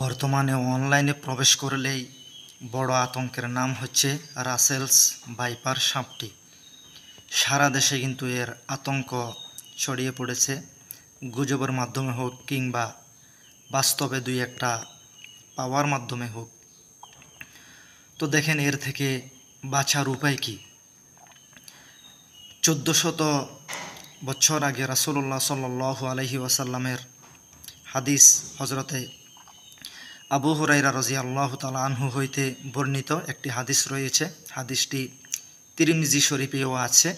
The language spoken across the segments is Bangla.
বর্তমানে অনলাইনে প্রবেশ করলেই বড় আতঙ্কের নাম হচ্ছে রাসেলস ভাইপার সাপটি। সারা দেশে কিন্তু এর আতঙ্ক ছড়িয়ে পড়েছে, গুজবের মাধ্যমে হোক কিংবা বাস্তবে দুই একটা পাওয়ার মাধ্যমে হোক। তো দেখেন, এর থেকে বাঁচার উপায় কি? 1400 বছর আগে রাসূলুল্লাহ সাল্লাল্লাহু আলাইহি ওয়াসাল্লামের হাদিস, হজরতে আবু হুরায়রা রাদিয়াল্লাহু তাআলা আনহু হইতে বর্ণিত একটি হাদিস রয়েছে। হাদিসটি তিরমিজি শরীফেও আছে।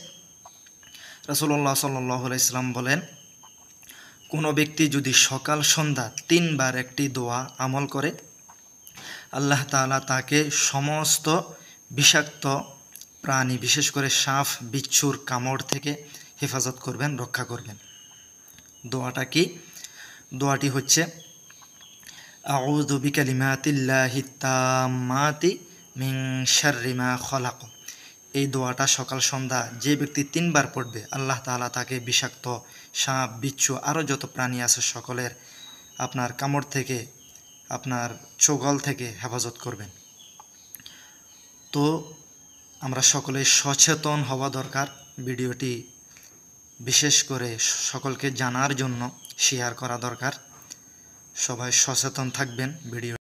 রাসূলুল্লাহ সাল্লাল্লাহু আলাইহি ওয়াসাল্লাম বলেন, কোনো ব্যক্তি যদি সকাল সন্ধ্যা 3 বার একটি দোয়া আমল করে, আল্লাহ তাআলা তাকে সমস্ত বিষাক্ত প্রাণী, বিশেষ করে সাপ বিচ্ছুর কামড় থেকে হেফাজত করবেন, রক্ষা করবেন। দোয়াটা কি? দোয়াটি হচ্ছে আউযু বিকালিমাতিল্লাহিত তাম্মাতি মিন শাররি মা খলাক। এই দোয়াটা সকাল সন্ধ্যা যে ব্যক্তি 3 বার পড়বে, আল্লাহ তাআলা তাকে বিষাক্ত সাপ বিচ্ছু আরও যত প্রাণী আছে সকলের আপনার কামড় থেকে, আপনার ছোগল থেকে হেফাজত করবেন। তো আমরা সকলে সচেতন হওয়া দরকার। ভিডিওটি বিশেষ করে সকলকে জানার জন্য শেয়ার করা দরকার। সবাই সচেতন থাকবেন। ভিডিও